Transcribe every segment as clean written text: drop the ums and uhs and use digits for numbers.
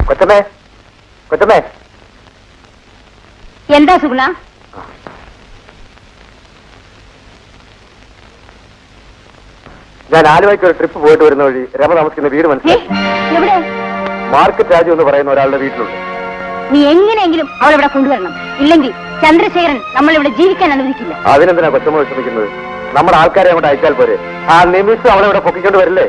കൊച്ചമ്മേ, കൊച്ചമ്മേ. എന്താ സുഗുണ? ഞാൻ ആലുവയ്ക്ക് ഒരു ട്രിപ്പ് പോയിട്ട് വരുന്ന വഴി രമ താമസിക്കുന്ന വീട് മനസ്സിലായി. എവിടെ? മാർക്കറ്റ് രാജു എന്ന് പറയുന്ന ഒരാളുടെ വീട്ടിലുണ്ട്. നീ എങ്ങനെയെങ്കിലും അവളിവിടെ കൊണ്ടുവരണം. ഇല്ലെങ്കിൽ ചന്ദ്രശേഖരൻ നമ്മളിവിടെ ജീവിക്കാൻ അനുവദിക്കില്ല. അതിനെന്തിനാ കൊച്ചമ്മ വിഷമിക്കുന്നത്? നമ്മുടെ ആൾക്കാരെ അങ്ങോട്ട് അയച്ചാൽ പോരെ. ആ നിമിഷം അവളെ ഇവിടെ പൊക്കിക്കൊണ്ട് വരില്ലേ?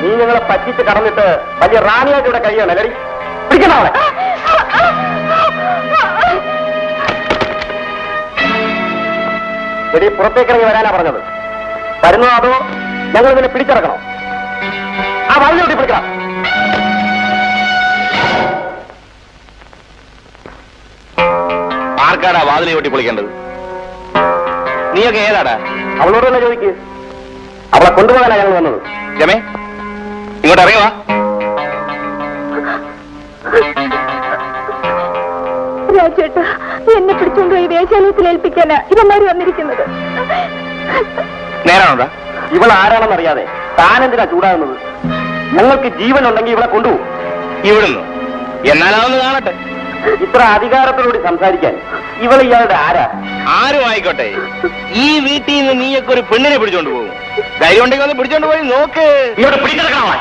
നീ ഞങ്ങളെ പറ്റിച്ച് കടന്നിട്ട് വലിയ റാണിയായിട്ട് ഇവിടെ കഴിയാണ് അല്ലടി. പിടിക്കണ അവളെ. എടി, പുറത്തേക്കിറങ്ങി വരാനാ പറഞ്ഞത്. വരുന്നോ അതോ ഞങ്ങൾ ഇതിനെ പിടിച്ചിറക്കണോ? ആ വാതിലോട്ടി പിടിക്കണം. ആർക്കാടാ വാതിലെ ഒട്ടി പൊളിക്കേണ്ടത്? നീയൊക്കെ ഏതാടാ? അവളോട് തന്നെ ചോദിക്ക്. അവളെ കൊണ്ടുപോകാനാ ഞങ്ങൾ വന്നത്. രമേ, ഇങ്ങോട്ട് ഇറങ്ങി വാ. രാജേട്ടാ, എന്നെ പിടിച്ചുകൊണ്ടുപോയി വേശ്യാലയത്തിൽ ഏൽപ്പിക്കാനാ ഇവന്മാര് വന്നിരിക്കുന്നത്. നേരാണോടാ? ഇവൾ ആരാണെന്നറിയാതെ താനെന്തിനാ ചൂടാകുന്നത്? ഞങ്ങൾക്ക് ജീവൻ ഉണ്ടെങ്കിൽ ഇവളെ കൊണ്ടുപോകും. ഇവിടുന്ന് എന്നാലാണെന്ന് കാണട്ടെ. ഇത്ര അധികാരത്തോടുകൂടി സംസാരിക്കാൻ ഇവൾ ഇയാളുടെ ആരാ? ആരും ആയിക്കോട്ടെ, ഈ വീട്ടിൽ നിന്ന് നീയൊക്കെ ഒരു പെണ്ണിനെ പിടിച്ചോണ്ട് പോകും. ധൈര്യം ഉണ്ടെങ്കിൽ ഒന്ന് പിടിച്ചോണ്ട് പോയി നോക്ക്. ഇവിടെ പിടിച്ചെടുക്കണോ?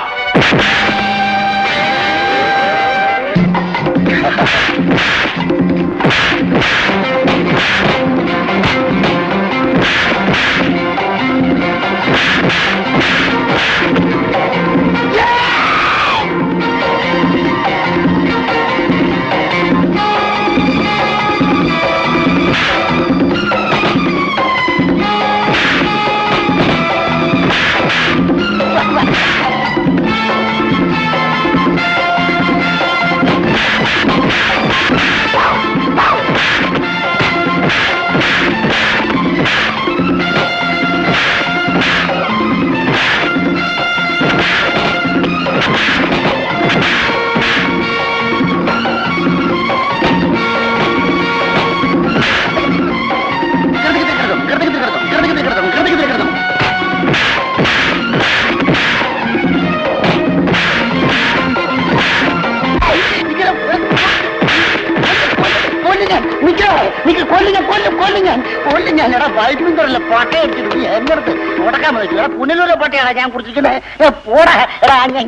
പുനലൂരെ പാട്ടയാണ് ഞാൻ കുടിച്ചിരിക്കുന്നത്. പോടാ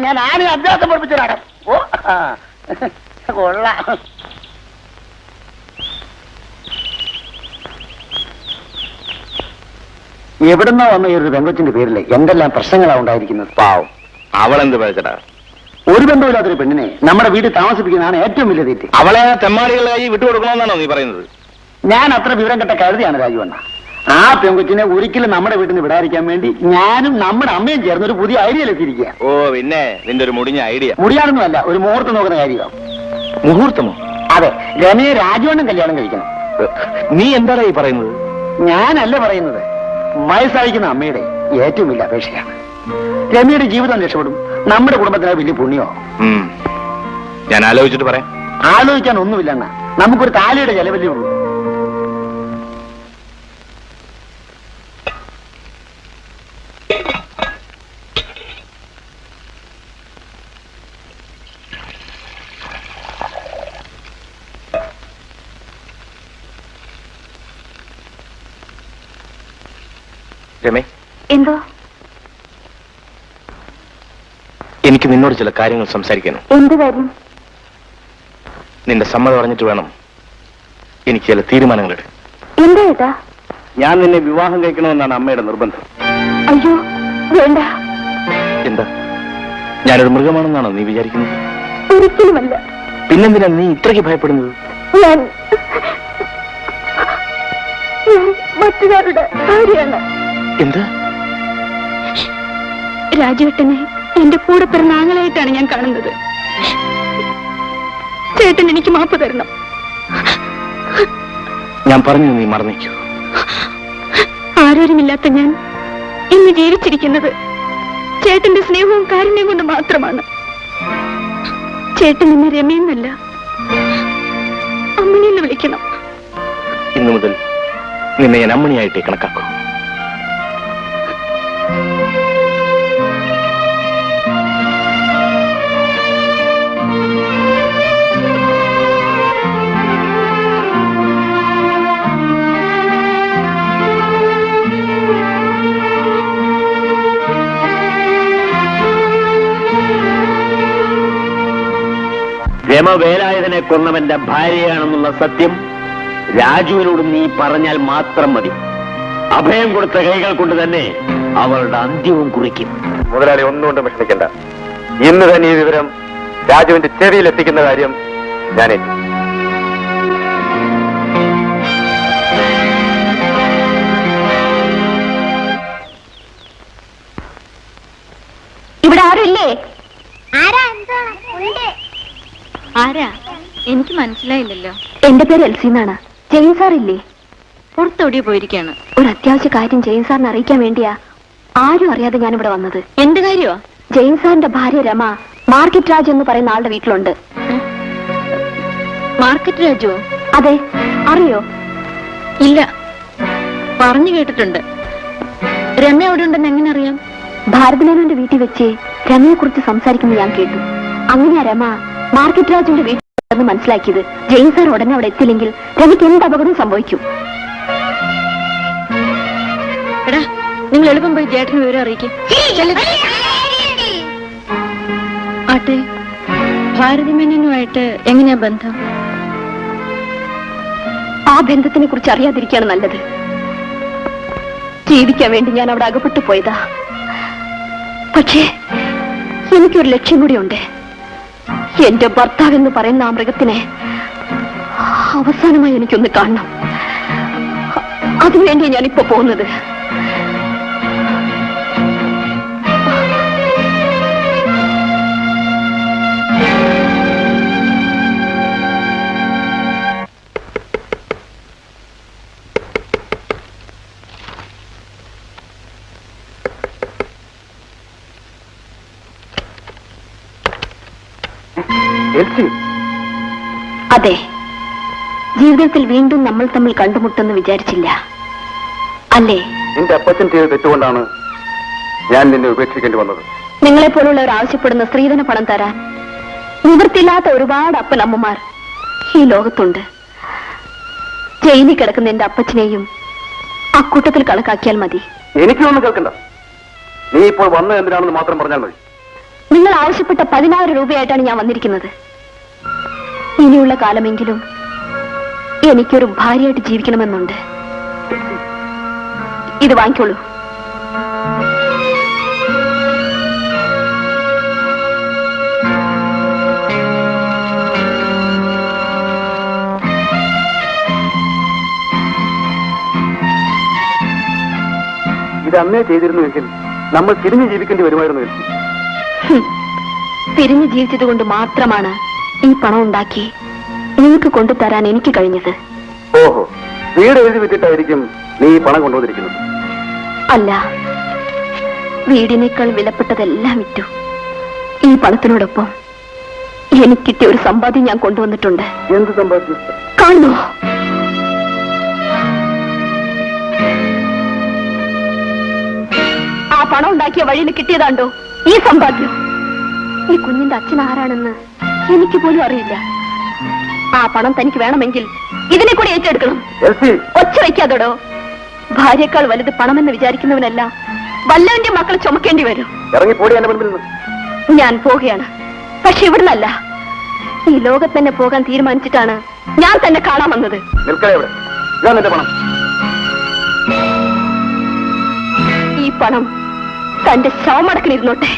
ഞാൻ ആന അഭ്യാസം പഠിപ്പിച്ചതാണ്. ഓ കൊള്ളാം. എവിടുന്നോ വന്ന ഈ ഒരു പെങ്കൊച്ചിന്റെ പേരില് എന്തെല്ലാം പ്രശ്നങ്ങളാ ഉണ്ടായിരിക്കുന്നത്. പാവം, അവളെന്ത് പഴച്ചടാ? ഒരു ബന്ധമില്ലാത്തൊരു പെണ്ണിനെ നമ്മുടെ വീട്ടിൽ താമസിപ്പിക്കുന്നതാണ് ഏറ്റവും വലിയ തെറ്റ്. അവളെ തെമ്മാടികളായി വിട്ടുകൊടുക്കണമെന്നാണോ നീ പറയുന്നത്? ഞാൻ അത്ര വിവരം കെട്ട കരുതിയാണ് രാജുവണ്ണ. ആ പെങ്കൊച്ചിനെ ഒരിക്കലും നമ്മുടെ വീട്ടിൽ നിന്ന് വിടാതിരിക്കാൻ വേണ്ടി ഞാനും നമ്മുടെ അമ്മയും ചേർന്ന് ഒരു പുതിയ ഐഡിയയിലെത്തിയിരിക്കുക. ഓ പിന്നെ, നിന്റെ ഒരു മുടിഞ്ഞ ഐഡിയ. മുടിയാണെന്നല്ല, ഒരു മുഹൂർത്തം നോക്കുന്ന കാര്യമാണ്. മുഹൂർത്തമോ? അതെ, രമയെ രാജുവണ്ണൻ കല്യാണം കഴിക്കണം. നീ എന്താടാ ഈ പറയുന്നത്? ഞാനല്ല പറയുന്നത്, വയസ്സായിരിക്കുന്ന അമ്മയുടെ ഏറ്റവും വലിയ അപേക്ഷയാണ്. രമയുടെ ജീവിതം രക്ഷപ്പെടും, നമ്മുടെ കുടുംബത്തിന് വലിയ പുണ്യമോ. ഞാൻ ആലോചിച്ചിട്ട് പറയാം. ആലോചിക്കാൻ ഒന്നുമില്ലെന്ന, നമുക്കൊരു താലിയുടെ ചെലവല്ലേ ഉള്ളൂ. രമേ, എന്തോ? എനിക്ക് നിന്നോട് ചില കാര്യങ്ങൾ സംസാരിക്കണം. എന്ത് കാര്യം? നിന്റെ സമ്മതം അറിഞ്ഞിട്ട് വേണം എനിക്ക് ചില തീരുമാനങ്ങൾ എടുക്കാൻ. എന്താ ഏട്ടാ? ഞാൻ നിന്നെ വിവാഹം കഴിക്കണമെന്നാണ് അമ്മയുടെ നിർബന്ധം. അയ്യോ വേണ്ട. എന്താ, ഞാനൊരു മൃഗമാണെന്നാണോ നീ വിചാരിക്കുന്നത്? ഒരിക്കലുമല്ല. പിന്നെന്തിനാ നീ ഇത്രയ്ക്ക് ഭയപ്പെടുന്നത്? ഞാൻ മറ്റൊരാളുടെ ഭാര്യയാണ്. എന്ത്? രാജേട്ടനെ എന്റെ കൂടെ പിറന്ന ആങ്ങളായിട്ടാണ് ഞാൻ കാണുന്നത്. ചേട്ടൻ എനിക്ക് മാപ്പ് തരണം. ഞാൻ പറഞ്ഞു നീ മറന്നിക്കൂ. ആരോരുമില്ലാത്ത ഞാൻ ഇന്ന് ജീവിച്ചിരിക്കുന്നത് ചേട്ടന്റെ സ്നേഹവും കാരുണ്യവും കൊണ്ട് മാത്രമാണ്. ചേട്ടൻ എന്നെ രമയെന്നല്ല, അമ്മണിന്ന് വിളിക്കണം. ഇന്നു മുതൽ നിന്നെ ഞാൻ അമ്മണിയായിട്ടേ കണക്കാക്കൂ. രമവേലായുധനെ കൊന്നവന്റെ ഭാര്യയാണെന്നുള്ള സത്യം രാജുവിനോട് നീ പറഞ്ഞാൽ മാത്രം മതി. അഭയം കൊടുത്ത കൈകൾ കൊണ്ട് തന്നെ അവളുടെ അന്ത്യവും കുറിക്കും. മുതലാളി ഒന്നുകൊണ്ടും വിഷമിക്കണ്ട. ഇന്ന് തന്നെ ഈ വിവരം രാജുവിന്റെ ചെവിയിൽ എത്തിക്കുന്ന കാര്യം ഞാൻ ഏറ്റു. ഇവിടെ ആരുമില്ലേ? ആരാ? എനിക്ക് മനസ്സിലായില്ലല്ലോ. എന്റെ പേര് എൽസി എന്നാണ്. ജെയിൻ സാർ ഇല്ലേ? പുറത്തോടിയോ പോയിരിക്കാണ്. ഒരു അത്യാവശ്യ കാര്യം ജെയിൻ സാറിനെ അറിയിക്കാൻ വേണ്ടിയാ ആരും അറിയാതെ ഞാൻ ഇവിടെ വന്നത്. എന്ത് കാര്യമാ? ജെയിൻ സാറിന്റെ ഭാര്യ രമ മാർക്കറ്റ് രാജ് എന്ന് പറയുന്ന ആളുടെ വീട്ടിലുണ്ട്. മാർക്കറ്റ് രാജുവോ? അതെ, അറിയോ? ഇല്ല, പറഞ്ഞു കേട്ടിട്ടുണ്ട്. രമ്യ എവിടെ ഉണ്ടെന്ന് എങ്ങനെ അറിയാം? ഭാരതമേനോന്റെ വീട്ടിൽ വെച്ച് രമയെ കുറിച്ച് സംസാരിക്കുന്നത് ഞാൻ കേട്ടു. അങ്ങനെയാ രമ മാർക്കറ്റ് രാജുവിന്റെ വീട്ടിൽ മനസ്സിലാക്കിയത്. ജെയിൻ സാർ ഉടനെ അവിടെ എത്തില്ലെങ്കിൽ രമയ്ക്ക് എന്ത് അപകടം സംഭവിക്കും? എടാ, നിങ്ങൾ എളുപ്പം പോയി ജേട്ടന് വിവരം അറിയിക്കും. ആട്ടെ, ഭാരതിമേനനുമായിട്ട് എങ്ങനെയാ ബന്ധം? ആ ബന്ധത്തിനെ കുറിച്ച് അറിയാതിരിക്കുകയാണ് നല്ലത്. ജീവിക്കാൻ വേണ്ടി ഞാൻ അവിടെ അകപ്പെട്ടു പോയതാ. പക്ഷേ എനിക്കൊരു ലക്ഷ്യം കൂടിയുണ്ട്. എന്റെ ഭർത്താവ് എന്ന് പറയുന്ന ആ മൃഗത്തിനെ അവസാനമായി എനിക്കൊന്ന് കാണണം. അതിനുവേണ്ടിയാണ് ഞാനിപ്പോ പോകുന്നത്. അതെ, ജീവിതത്തിൽ വീണ്ടും നമ്മൾ തമ്മിൽ കണ്ടുമുട്ടെന്ന് വിചാരിച്ചില്ല അല്ലേ? നിന്റെ അപ്പച്ചൻ ചെയ്ത് തെറ്റുകൊണ്ടാണ് ഞാൻ നിന്നെ ഉപേക്ഷിക്കേണ്ടി വന്നത്. നിങ്ങളെപ്പോലുള്ളവർ ആവശ്യപ്പെടുന്ന സ്ത്രീധന പണം തരാൻ നിവൃത്തിയില്ലാത്ത ഒരുപാട് അപ്പനമ്മമാർ ഈ ലോകത്തുണ്ട്. ജയിലിൽ കിടക്കുന്ന എന്റെ അപ്പച്ചനെയും അക്കൂട്ടത്തിൽ കണക്കാക്കിയാൽ മതി. എനിക്കൊന്നും കേൾക്കണ്ട. നീ ഇപ്പോൾ വന്നത് എന്തിനാണെന്ന് മാത്രം പറഞ്ഞാൽ മതി. നിങ്ങൾ ആവശ്യപ്പെട്ട 16 രൂപയായിട്ടാണ് ഞാൻ വന്നിരിക്കുന്നത്. ഇനിയുള്ള കാലമെങ്കിലും എനിക്കൊരു ഭാര്യയായിട്ട് ജീവിക്കണമെന്നുണ്ട്. ഇത് വാങ്ങിക്കോളൂ. ഇത് അന്നേ ചെയ്തിരുന്നുവെങ്കിൽ നമ്മൾ തിരിഞ്ഞു ജീവിക്കേണ്ടി വരുമായിരുന്നു. തിരിഞ്ഞു ജീവിച്ചത് കൊണ്ട് മാത്രമാണ് ഈ പണം ഉണ്ടാക്കി നിങ്ങൾക്ക് കൊണ്ടുതരാൻ എനിക്ക് കഴിഞ്ഞത്. ഓഹോ, വീട് എഴുതി വിറ്റിട്ടായിരിക്കും നീ ഈ പണം കൊണ്ടുവന്നിരിക്കുന്നത്? അല്ല, വീടിനേക്കാൾ വിലപ്പെട്ടതെല്ലാം വിറ്റു. ഈ പണത്തിനോടൊപ്പം എനിക്ക് കിട്ടിയ ഒരു സമ്പാദ്യം ഞാൻ കൊണ്ടുവന്നിട്ടുണ്ട്. എന്ത് സമ്പാദ്യം? കാണുന്നു. ആ പണം ഉണ്ടാക്കിയ വഴിയിൽ കിട്ടിയതാണ്ടോ ഈ സമ്പാദ്യം. ഈ കുഞ്ഞിന്റെ അച്ഛൻ ആരാണെന്ന് എനിക്ക് പോലും അറിയില്ല. ആ പണം തനിക്ക് വേണമെങ്കിൽ ഇതിനെ കൂടി ഏറ്റെടുക്കണം. ഒച്ച വയ്ക്കാതോടോ. ഭാര്യയേക്കാൾ വലുത് പണമെന്ന് വിചാരിക്കുന്നവനല്ല വല്ലവന്റെ മക്കളെ ചുമക്കേണ്ടി വരും. ഇറങ്ങിപ്പോടി എന്റെ മുൻപിൽ നിന്ന്. ഞാൻ പോവുകയാണ്. പക്ഷെ ഇവിടുന്നല്ല, ഈ ലോകത്ത് തന്നെ പോകാൻ തീരുമാനിച്ചിട്ടാണ് ഞാൻ തന്നെ കാണാൻ വന്നത്. ഈ പണം തന്റെ ശവമടക്കിലിരുന്നോട്ടെ.